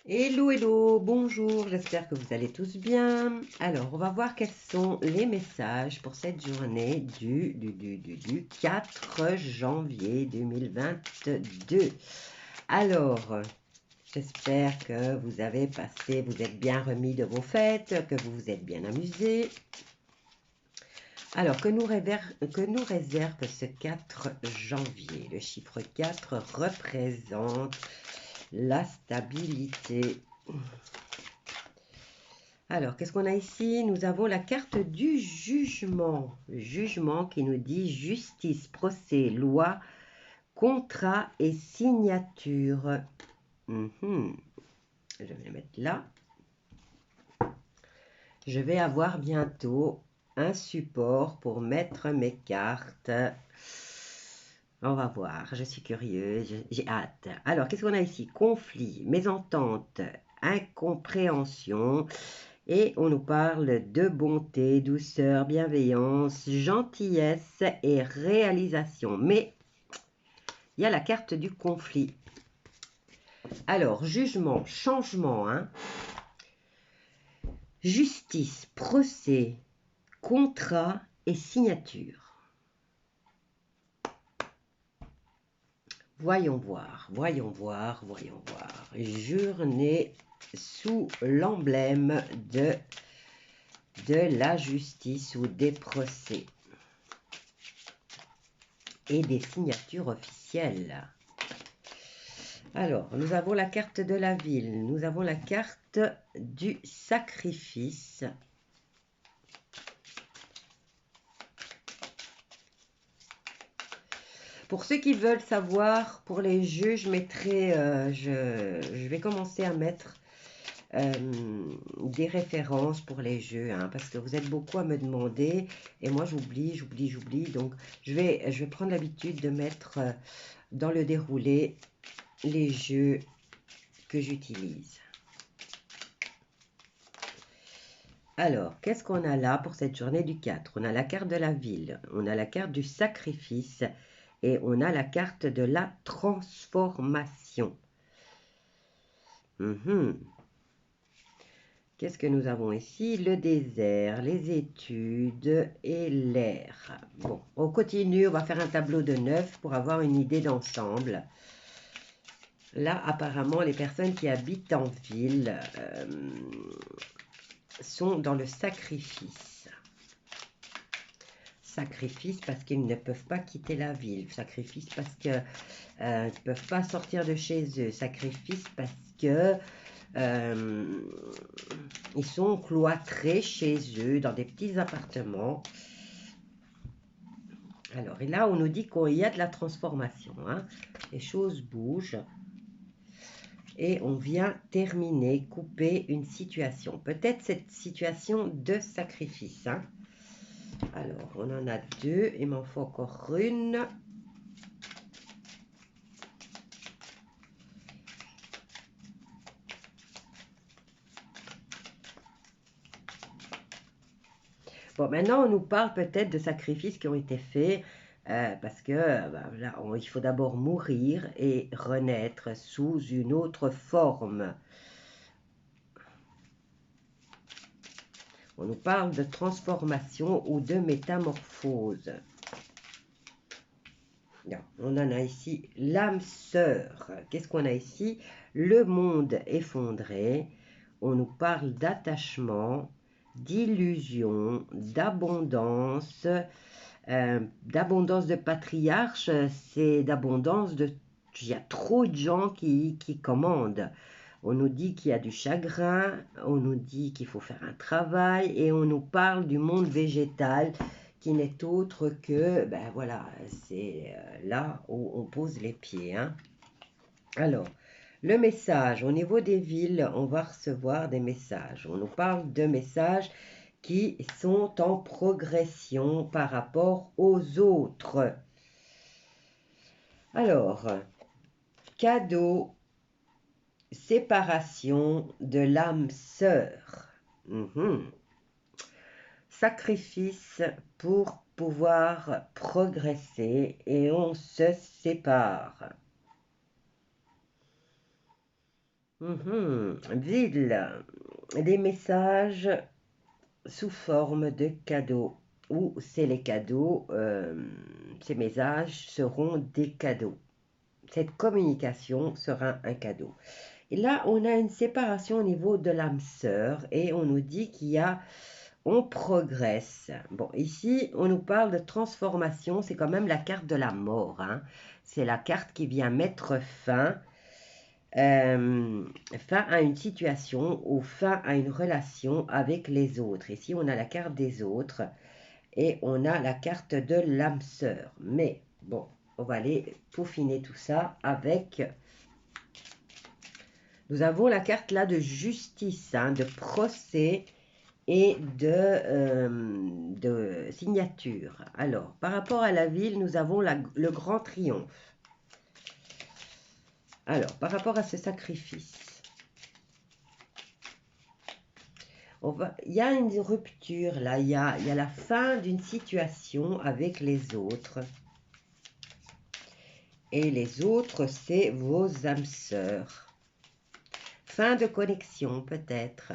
Hello, hello, bonjour, j'espère que vous allez tous bien. Alors, on va voir quels sont les messages pour cette journée du 4 janvier 2022. Alors, j'espère que vous avez passé, vous êtes bien remis de vos fêtes, que vous vous êtes bien amusés. Alors, que nous réserve ce 4 janvier? Le chiffre 4 représente la stabilité. Alors, qu'est-ce qu'on a ici? Nous avons la carte du jugement. Jugement qui nous dit justice, procès, loi, contrat et signature. Je vais le mettre là. Je vais avoir bientôt un support pour mettre mes cartes. On va voir, je suis curieuse, j'ai hâte. Alors, qu'est-ce qu'on a ici? Conflit, mésentente, incompréhension. Et on nous parle de bonté, douceur, bienveillance, gentillesse et réalisation. Mais il y a la carte du conflit. Alors, jugement, changement, justice, procès, contrat et signature. Voyons voir, voyons voir, voyons voir. Journée sous l'emblème de la justice ou des procès et des signatures officielles. Alors, nous avons la carte de la ville, nous avons la carte du sacrifice. Pour ceux qui veulent savoir, pour les jeux, je mettrai, je vais commencer à mettre des références pour les jeux, parce que vous êtes beaucoup à me demander et moi j'oublie. Donc, je vais prendre l'habitude de mettre dans le déroulé les jeux que j'utilise. Alors, qu'est-ce qu'on a là pour cette journée du 4? On a la carte de la ville, on a la carte du sacrifice et on a la carte de la transformation. Qu'est-ce que nous avons ici? Le désert, les études et l'air. Bon, on continue, on va faire un tableau de 9 pour avoir une idée d'ensemble. Là, apparemment, les personnes qui habitent en ville sont dans le sacrifice. Sacrifice parce qu'ils ne peuvent pas quitter la ville. Sacrifice parce qu'ils ne peuvent pas sortir de chez eux. Sacrifice parce que ils sont cloîtrés chez eux dans des petits appartements. Alors, et là, on nous dit qu'il y a de la transformation. Les choses bougent. Et on vient terminer, couper une situation. Peut-être cette situation de sacrifice. Alors, on en a deux. Il m'en faut encore une. Bon, maintenant, on nous parle peut-être de sacrifices qui ont été faits parce que là, il faut d'abord mourir et renaître sous une autre forme. On nous parle de transformation ou de métamorphose. Non, on en a ici l'âme sœur. Qu'est-ce qu'on a ici? Le monde effondré. On nous parle d'attachement, d'illusion, d'abondance. D'abondance de patriarches, c'est d'abondance de... Il y a trop de gens qui commandent. On nous dit qu'il y a du chagrin, on nous dit qu'il faut faire un travail et on nous parle du monde végétal qui n'est autre que, ben voilà, c'est là où on pose les pieds. Alors, le message, au niveau des villes, on va recevoir des messages. On nous parle de messages qui sont en progression par rapport aux autres. Alors, cadeau, séparation de l'âme sœur. Sacrifice pour pouvoir progresser et on se sépare. Ville, des messages sous forme de cadeaux. Ou c'est les cadeaux, ces messages seront des cadeaux. Cette communication sera un cadeau. Et là, on a une séparation au niveau de l'âme sœur et on nous dit on progresse. Bon, ici, on nous parle de transformation. C'est quand même la carte de la mort, hein. C'est la carte qui vient mettre fin à une situation ou fin à une relation avec les autres. Ici, on a la carte des autres et on a la carte de l'âme sœur. Mais bon, on va aller peaufiner tout ça avec... Nous avons la carte là de justice, hein, de procès et de signature. Alors, par rapport à la ville, nous avons le grand triomphe. Alors, par rapport à ce sacrifice, il y a une rupture là, il y a la fin d'une situation avec les autres. Et les autres, c'est vos âmes sœurs. Fin de connexion peut-être.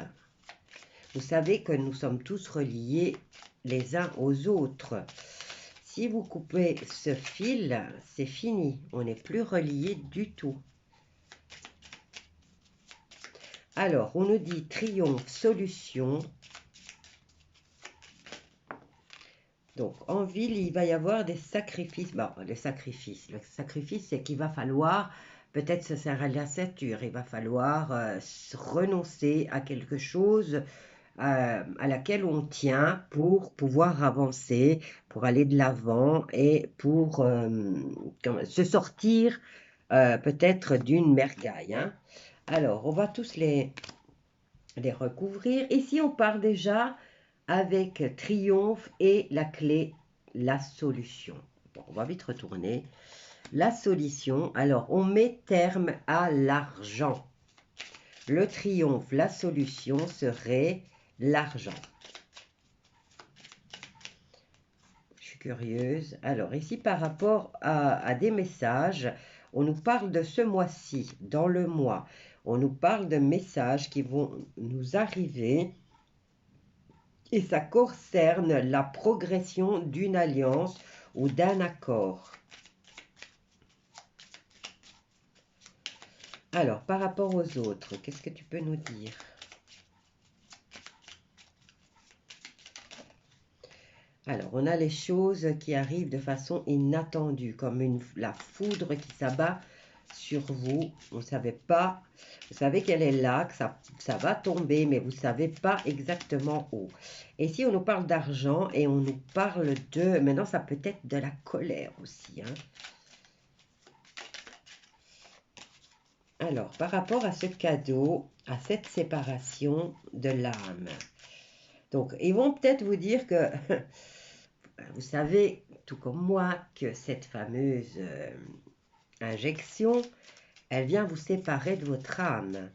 Vous savez que nous sommes tous reliés les uns aux autres. Si vous coupez ce fil, c'est fini. On n'est plus reliés du tout. Alors, on nous dit triomphe, solution. Donc, en ville, il va y avoir des sacrifices. Bon, le sacrifice, c'est qu'il va falloir peut-être se serrer la ceinture. Il va falloir renoncer à quelque chose à laquelle on tient pour pouvoir avancer, pour aller de l'avant et pour se sortir peut-être d'une mergaille, hein. Alors, on va tous les recouvrir. Ici, on part déjà avec triomphe et la clé, la solution. Bon, on va vite retourner. La solution, alors, on met terme à l'argent. Le triomphe, la solution serait l'argent. Je suis curieuse. Alors, ici, par rapport à des messages, on nous parle de ce mois-ci, dans le mois. On nous parle de messages qui vont nous arriver et ça concerne la progression d'une alliance ou d'un accord. Alors, par rapport aux autres, qu'est-ce que tu peux nous dire ? Alors, on a les choses qui arrivent de façon inattendue, comme la foudre qui s'abat sur vous. Vous ne savez pas, vous savez qu'elle est là, que ça va tomber, mais vous ne savez pas exactement où. Et si on nous parle d'argent et on nous parle de... Maintenant, ça peut être de la colère aussi, hein. Alors, par rapport à ce cadeau, à cette séparation de l'âme. Donc, ils vont peut-être vous dire que... Vous savez, tout comme moi, que cette fameuse injection, elle vient vous séparer de votre âme.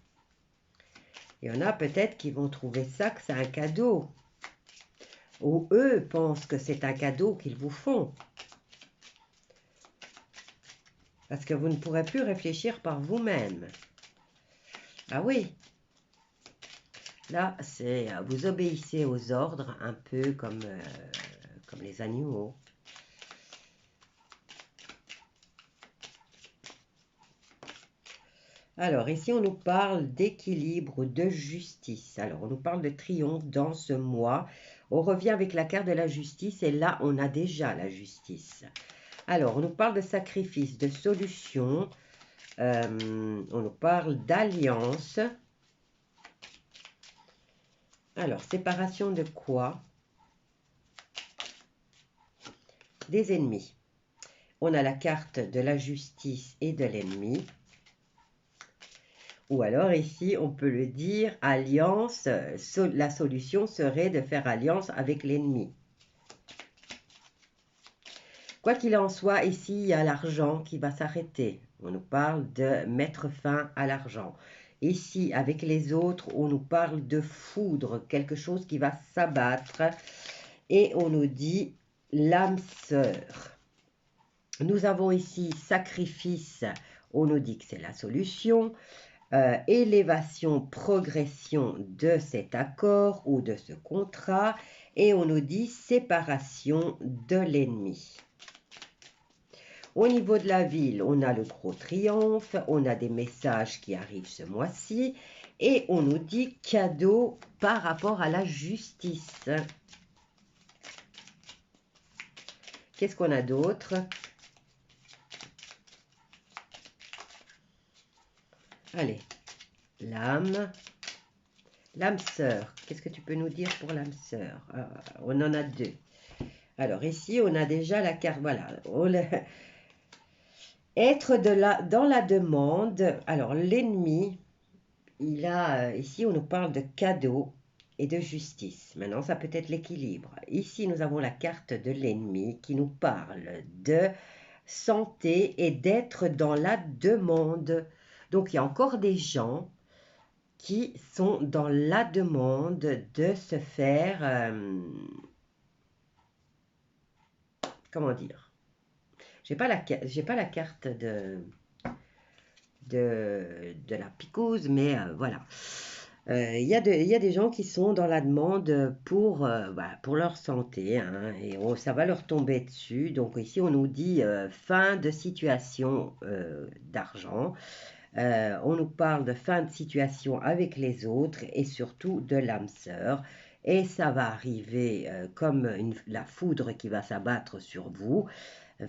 Il y en a peut-être qui vont trouver ça que c'est un cadeau. Ou eux pensent que c'est un cadeau qu'ils vous font. Parce que vous ne pourrez plus réfléchir par vous-même. Ah oui. Là, c'est vous obéissez aux ordres un peu comme les animaux. Alors, ici, on nous parle d'équilibre, de justice. Alors, on nous parle de triomphe dans ce mois. On revient avec la carte de la justice et là, on a déjà la justice. Alors, on nous parle de sacrifice, de solution. On nous parle d'alliance. Alors, séparation de quoi? Des ennemis. On a la carte de la justice et de l'ennemi. Ou alors ici, on peut le dire, alliance, la solution serait de faire alliance avec l'ennemi. Quoi qu'il en soit, ici, il y a l'argent qui va s'arrêter. On nous parle de mettre fin à l'argent. Ici, avec les autres, on nous parle de foudre, quelque chose qui va s'abattre. Et on nous dit l'âme sœur. Nous avons ici sacrifice, on nous dit que c'est la solution. élévation, progression de cet accord ou de ce contrat. Et on nous dit séparation de l'ennemi. Au niveau de la ville, on a le gros triomphe, on a des messages qui arrivent ce mois-ci et on nous dit cadeau par rapport à la justice. Qu'est-ce qu'on a d'autre? Allez, l'âme. L'âme sœur. Qu'est-ce que tu peux nous dire pour l'âme sœur? On en a deux. Alors ici, on a déjà la carte. Voilà. Être dans la demande. Alors l'ennemi, il a ici on nous parle de cadeau et de justice. Maintenant, ça peut être l'équilibre. Ici, nous avons la carte de l'ennemi qui nous parle de santé et d'être dans la demande. Donc, il y a encore des gens qui sont dans la demande de se faire, comment dire, j'ai pas la carte de la picouse, mais voilà. Il y a des gens qui sont dans la demande pour leur santé, hein, et ça va leur tomber dessus. Donc ici, on nous dit fin de situation d'argent. On nous parle de fin de situation avec les autres et surtout de l'âme sœur. Et ça va arriver comme la foudre qui va s'abattre sur vous.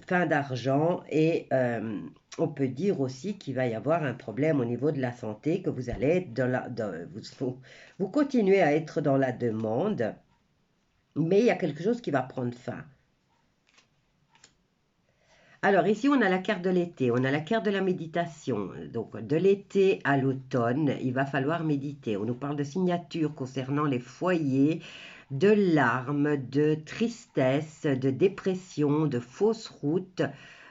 Fin d'argent et on peut dire aussi qu'il va y avoir un problème au niveau de la santé, que vous allez être vous continuez à être dans la demande, mais il y a quelque chose qui va prendre fin. Alors ici, on a la carte de l'été, on a la carte de la méditation. Donc de l'été à l'automne, il va falloir méditer. On nous parle de signatures concernant les foyers, de larmes, de tristesse, de dépression, de fausses routes,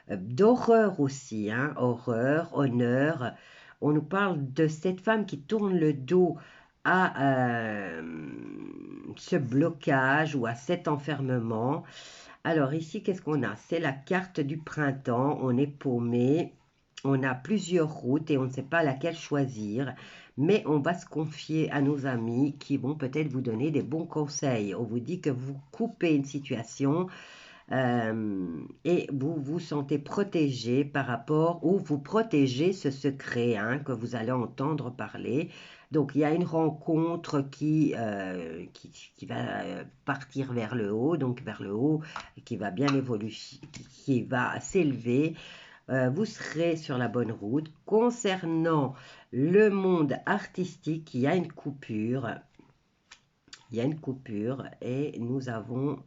d'horreur aussi, hein, horreur, honneur. On nous parle de cette femme qui tourne le dos à ce blocage ou à cet enfermement. Alors ici, qu'est-ce qu'on a? C'est la carte du printemps, on est paumé, on a plusieurs routes et on ne sait pas laquelle choisir, mais on va se confier à nos amis qui vont peut-être vous donner des bons conseils. On vous dit que vous coupez une situation et vous vous sentez protégé par rapport, ou vous protégez ce secret hein, que vous allez entendre parler. Donc, il y a une rencontre qui va partir vers le haut, donc vers le haut, qui va bien évoluer, qui va s'élever. Vous serez sur la bonne route. Concernant le monde artistique, il y a une coupure. Il y a une coupure et nous avons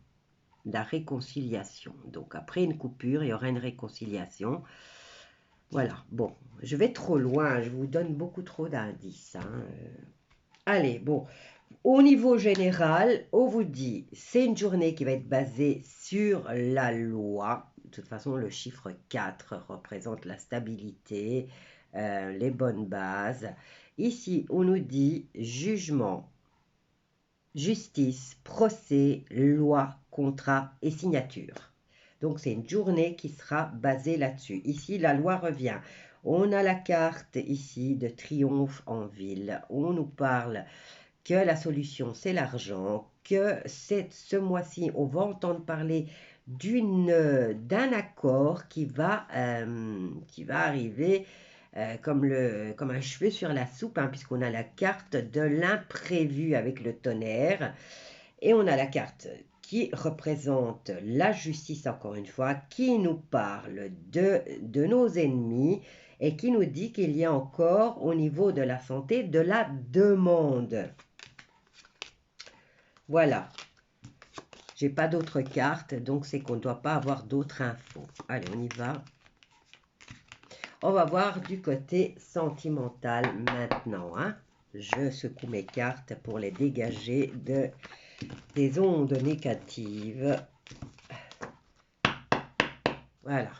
la réconciliation. Donc, après une coupure, il y aura une réconciliation. Voilà, bon, je vais trop loin, je vous donne beaucoup trop d'indices. Hein. Allez, bon, au niveau général, on vous dit, c'est une journée qui va être basée sur la loi. De toute façon, le chiffre 4 représente la stabilité, les bonnes bases. Ici, on nous dit jugement, justice, procès, loi, contrat et signature. Donc, c'est une journée qui sera basée là-dessus. Ici, la loi revient. On a la carte ici de triomphe en ville. On nous parle que la solution, c'est l'argent, que ce mois-ci, on va entendre parler d'un accord qui va arriver comme un cheveu sur la soupe, hein, puisqu'on a la carte de l'imprévu avec le tonnerre. Et on a la carte qui représente la justice, encore une fois, qui nous parle de nos ennemis et qui nous dit qu'il y a encore, au niveau de la santé, de la demande. Voilà. J'ai pas d'autres cartes, donc c'est qu'on ne doit pas avoir d'autres infos. Allez, on y va. On va voir du côté sentimental maintenant. Hein. Je secoue mes cartes pour les dégager des ondes négatives. Voilà.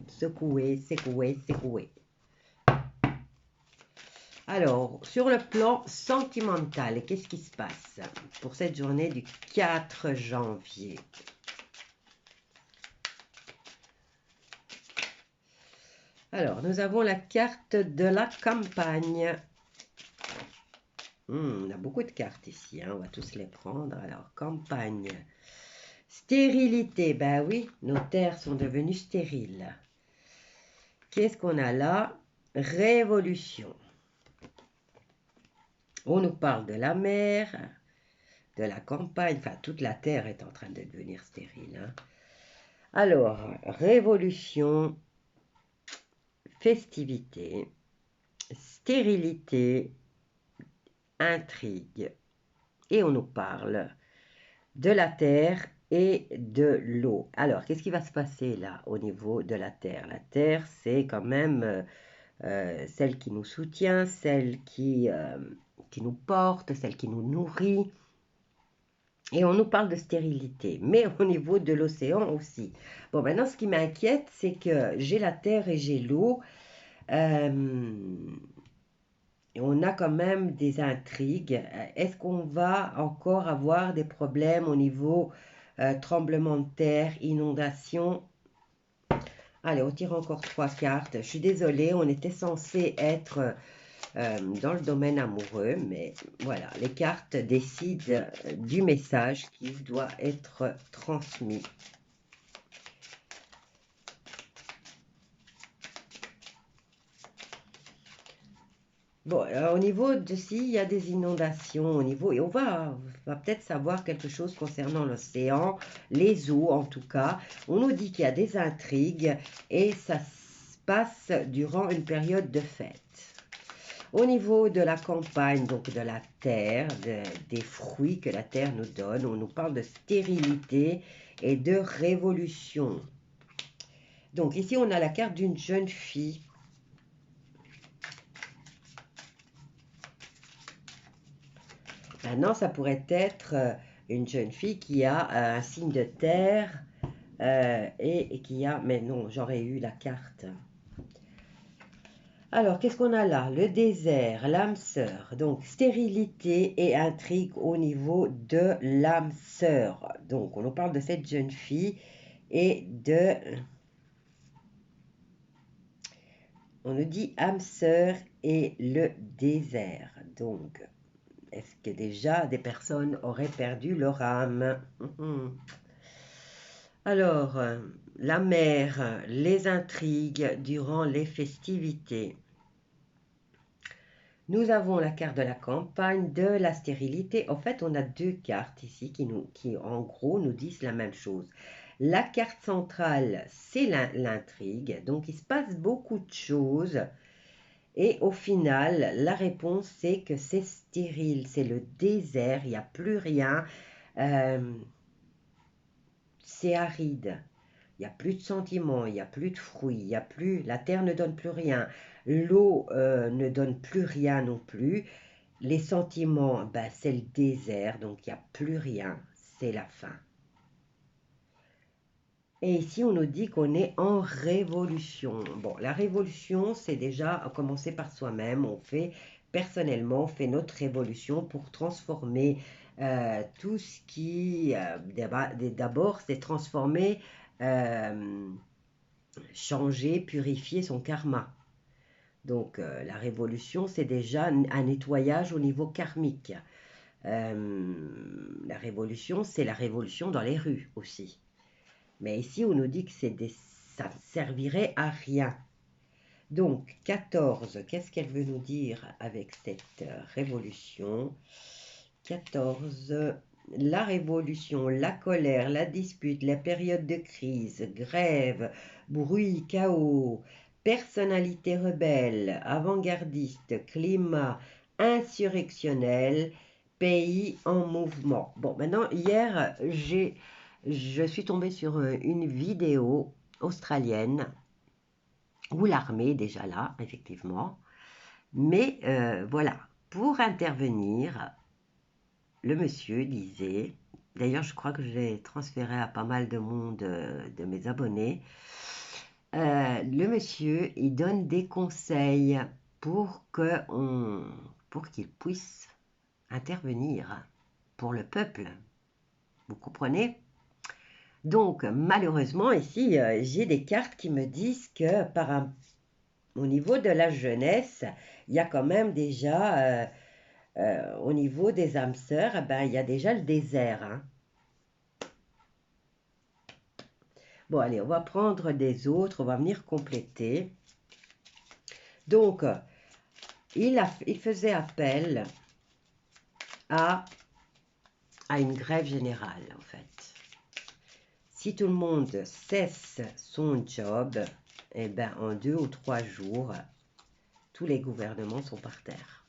Secouer, secouer, secouer. Alors, sur le plan sentimental, qu'est-ce qui se passe pour cette journée du 4 janvier? Alors, nous avons la carte de la campagne. On a beaucoup de cartes ici, hein, on va tous les prendre. Alors, campagne. Stérilité, ben oui, nos terres sont devenues stériles. Qu'est-ce qu'on a là? Révolution. On nous parle de la mer, de la campagne, enfin toute la terre est en train de devenir stérile. Hein. Alors, révolution, festivité, stérilité, intrigue. Et on nous parle de la terre et de l'eau. Alors, qu'est-ce qui va se passer là au niveau de la terre? La terre, c'est quand même celle qui nous soutient, celle qui nous porte, celle qui nous nourrit. Et on nous parle de stérilité, mais au niveau de l'océan aussi. Bon, maintenant, ce qui m'inquiète, c'est que j'ai la terre et j'ai l'eau. On a quand même des intrigues. Est-ce qu'on va encore avoir des problèmes au niveau tremblement de terre, inondation? Allez, on tire encore 3 cartes. Je suis désolée, on était censé être dans le domaine amoureux, mais voilà, les cartes décident du message qui doit être transmis. Bon, au niveau de s'il y a des inondations, au niveau, et on va peut-être savoir quelque chose concernant l'océan, les eaux en tout cas. On nous dit qu'il y a des intrigues et ça se passe durant une période de fête. Au niveau de la campagne, donc de la terre, des fruits que la terre nous donne, on nous parle de stérilité et de révolution. Donc ici, on a la carte d'une jeune fille. Maintenant, ça pourrait être une jeune fille qui a un signe de terre et qui a... Mais non, j'aurais eu la carte. Alors, qu'est-ce qu'on a là? Le désert, l'âme sœur. Donc, stérilité et intrigue au niveau de l'âme sœur. Donc, on nous parle de cette jeune fille et de... On nous dit âme sœur et le désert. Donc, est-ce que déjà des personnes auraient perdu leur âme? Alors, la mer, les intrigues durant les festivités. Nous avons la carte de la campagne, de la stérilité. En fait, on a 2 cartes ici qui en gros, nous disent la même chose. La carte centrale, c'est l'intrigue. Donc, il se passe beaucoup de choses. Et au final, la réponse, c'est que c'est stérile. C'est le désert. Il n'y a plus rien. C'est aride. Il n'y a plus de sentiments, il n'y a plus de fruits, il y a plus, la terre ne donne plus rien, l'eau ne donne plus rien non plus, les sentiments, ben, c'est le désert, donc il n'y a plus rien, c'est la fin. Et ici, on nous dit qu'on est en révolution. Bon, la révolution, c'est déjà commencer par soi-même, on fait, personnellement, on fait notre révolution pour transformer tout ce qui, d'abord, c'est transformer changer, purifier son karma. Donc la révolution, c'est déjà un nettoyage au niveau karmique. La révolution, c'est la révolution dans les rues aussi. Mais ici, on nous dit que ça ne servirait à rien. Donc, 14, qu'est-ce qu'elle veut nous dire avec cette révolution? 14, la révolution, la colère, la dispute, la période de crise, grève, bruit, chaos, personnalité rebelle, avant-gardiste, climat insurrectionnel, pays en mouvement. Bon, maintenant, hier, je suis tombée sur une vidéo australienne où l'armée est déjà là, effectivement. Mais voilà, pour intervenir, le monsieur disait, d'ailleurs je crois que je l'ai transféré à pas mal de monde de mes abonnés, le monsieur, il donne des conseils pour qu'il puisse intervenir pour le peuple. Vous comprenez? Donc, malheureusement, ici, j'ai des cartes qui me disent que au niveau de la jeunesse, il y a quand même déjà au niveau des âmes sœurs, eh ben, il y a déjà le désert. Hein. Bon, allez, on va prendre des autres, on va venir compléter. Donc, il faisait appel à une grève générale, en fait. Si tout le monde cesse son job, eh ben, en 2 ou 3 jours, tous les gouvernements sont par terre.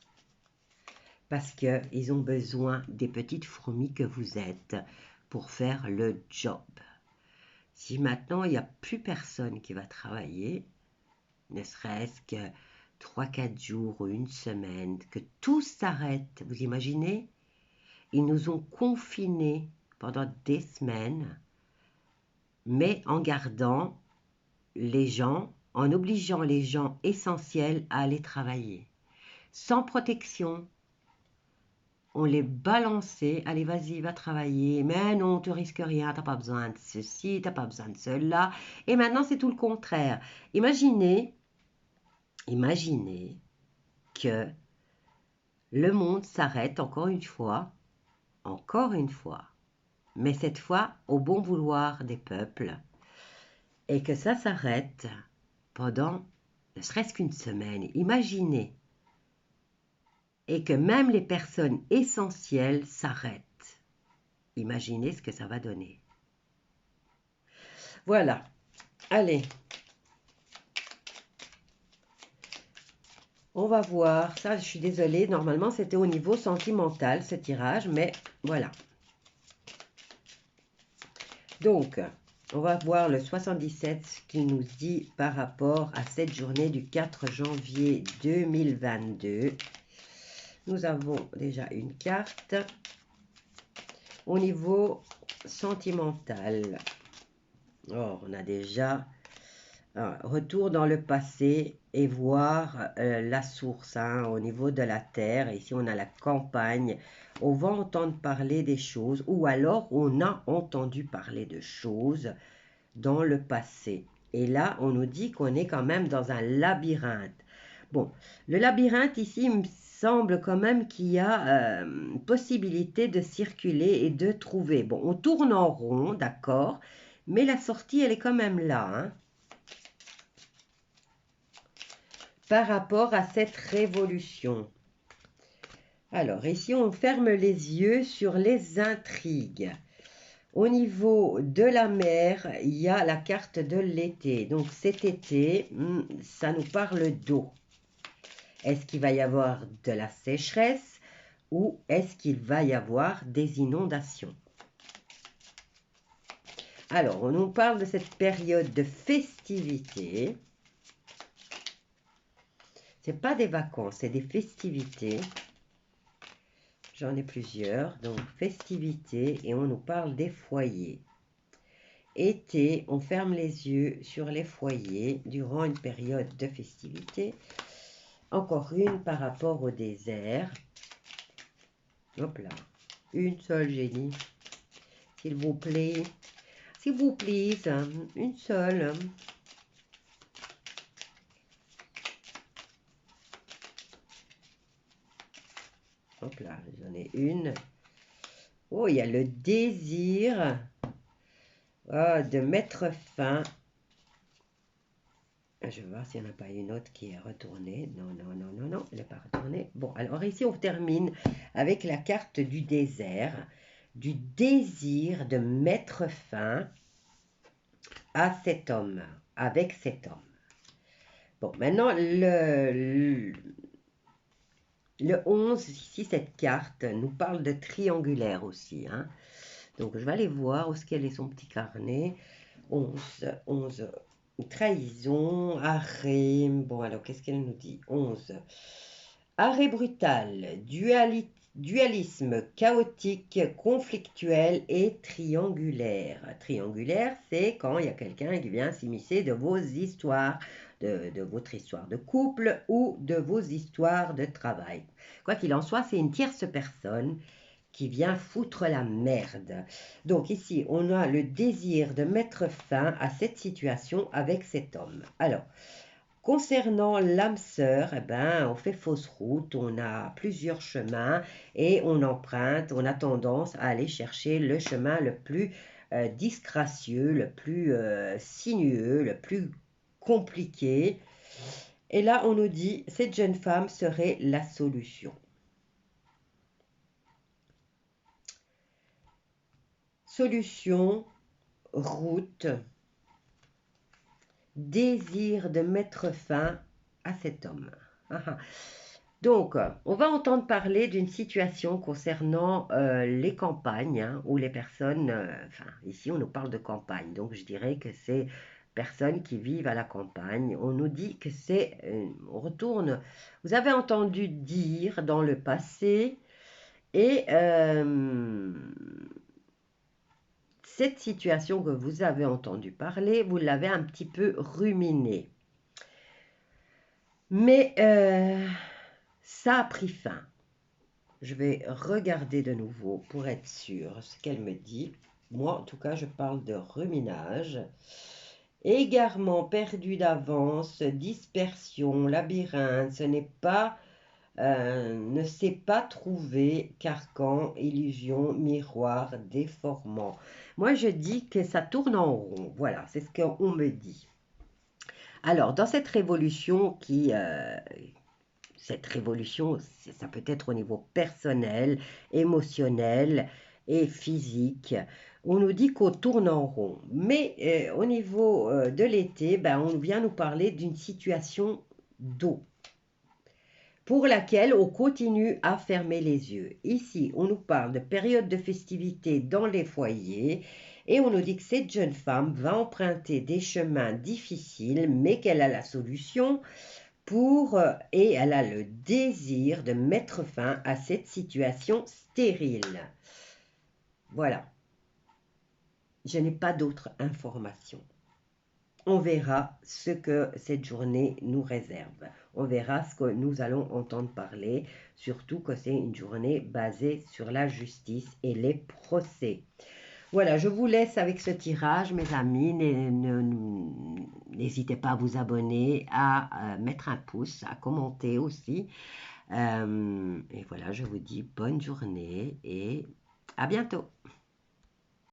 Parce qu'ils ont besoin des petites fourmis que vous êtes pour faire le job. Si maintenant, il n'y a plus personne qui va travailler, ne serait-ce que 3-4 jours ou une semaine, que tout s'arrête, vous imaginez? Ils nous ont confinés pendant des semaines, mais en gardant les gens, en obligeant les gens essentiels à aller travailler. Sans protection, on les balançait, allez vas-y, va travailler, mais non, tu risques rien, t'as pas besoin de ceci, t'as pas besoin de cela, et maintenant c'est tout le contraire. Imaginez que le monde s'arrête encore une fois, mais cette fois au bon vouloir des peuples, et que ça s'arrête pendant ne serait-ce qu'une semaine. Imaginez, et que même les personnes essentielles s'arrêtent. Imaginez ce que ça va donner. Voilà. Allez. On va voir. Ça, je suis désolée. Normalement, c'était au niveau sentimental, ce tirage. Mais voilà. Donc, on va voir le 77, ce qu'il nous dit par rapport à cette journée du 4 janvier 2022. Nous avons déjà une carte. Au niveau sentimental, oh, on a déjà un retour dans le passé et voir la source hein, au niveau de la terre. Ici, on a la campagne. On va entendre parler des choses ou alors on a entendu parler de choses dans le passé. Et là, on nous dit qu'on est quand même dans un labyrinthe. Bon, le labyrinthe ici, il me semble quand même qu'il y a possibilité de circuler et de trouver. Bon, on tourne en rond, d'accord, mais la sortie, elle est quand même là. Hein, par rapport à cette révolution. Alors, ici, on ferme les yeux sur les intrigues. Au niveau de la mer, il y a la carte de l'été. Donc, cet été, ça nous parle d'eau. Est-ce qu'il va y avoir de la sécheresse ou est-ce qu'il va y avoir des inondations? Alors, on nous parle de cette période de festivités. Ce n'est pas des vacances, c'est des festivités. J'en ai plusieurs. Donc, festivités et on nous parle des foyers. Été, on ferme les yeux sur les foyers durant une période de festivités. Encore une par rapport au désert. Hop là. Une seule, j'ai dit. S'il vous plaît. S'il vous plaît, une seule. Hop là, j'en ai une. Oh, il y a le désir de mettre fin. Je vais voir s'il n'y en a pas une autre qui est retournée. Non, elle n'est pas retournée. Bon, alors ici, on termine avec la carte du désert, du désir de mettre fin à cet homme, avec cet homme. Bon, maintenant, le 11, ici, cette carte nous parle de triangulaire aussi. Hein. Donc, je vais aller voir où est-ce qu'elle est son petit carnet. 11. Trahison, arrêt. Bon, alors, qu'est-ce qu'elle nous dit? 11. Arrêt brutal, dualisme chaotique, conflictuel et triangulaire. Triangulaire, c'est quand il y a quelqu'un qui vient s'immiscer de vos histoires, de votre histoire de couple ou de vos histoires de travail. Quoi qu'il en soit, c'est une tierce personne qui vient foutre la merde. Donc ici, on a le désir de mettre fin à cette situation avec cet homme. Alors, Concernant l'âme sœur, eh ben, on fait fausse route, on a plusieurs chemins et on emprunte, on a tendance à aller chercher le chemin le plus disgracieux, le plus sinueux, le plus compliqué. Et là, on nous dit, cette jeune femme serait la solution. Solution, route, désir de mettre fin à cet homme. Donc, on va entendre parler d'une situation concernant les campagnes, hein, où les personnes, enfin, ici on nous parle de campagne, donc je dirais que c'est personnes qui vivent à la campagne. On nous dit que c'est, on retourne, vous avez entendu dire dans le passé, et cette situation que vous avez entendu parler, vous l'avez un petit peu ruminée. Mais ça a pris fin. Je vais regarder de nouveau pour être sûr ce qu'elle me dit. Moi, en tout cas, je parle de ruminage. Égarement perdu d'avance, dispersion, labyrinthe, ce n'est pas, ne s'est pas trouvé, carcan, illusion, miroir, déformant. Moi, je dis que ça tourne en rond. Voilà, c'est ce qu'on me dit. Alors, dans cette révolution cette révolution, ça peut être au niveau personnel, émotionnel et physique. On nous dit qu'on tourne en rond. Mais au niveau de l'été, ben, on vient nous parler d'une situation d'eau pour laquelle on continue à fermer les yeux. Ici, on nous parle de période de festivité dans les foyers et on nous dit que cette jeune femme va emprunter des chemins difficiles, mais qu'elle a la solution et elle a le désir de mettre fin à cette situation stérile. Voilà. Je n'ai pas d'autres informations. On verra ce que cette journée nous réserve. On verra ce que nous allons entendre parler, surtout que c'est une journée basée sur la justice et les procès. Voilà, je vous laisse avec ce tirage, mes amis. N'hésitez pas à vous abonner, à mettre un pouce, à commenter aussi. Et voilà, je vous dis bonne journée et à bientôt.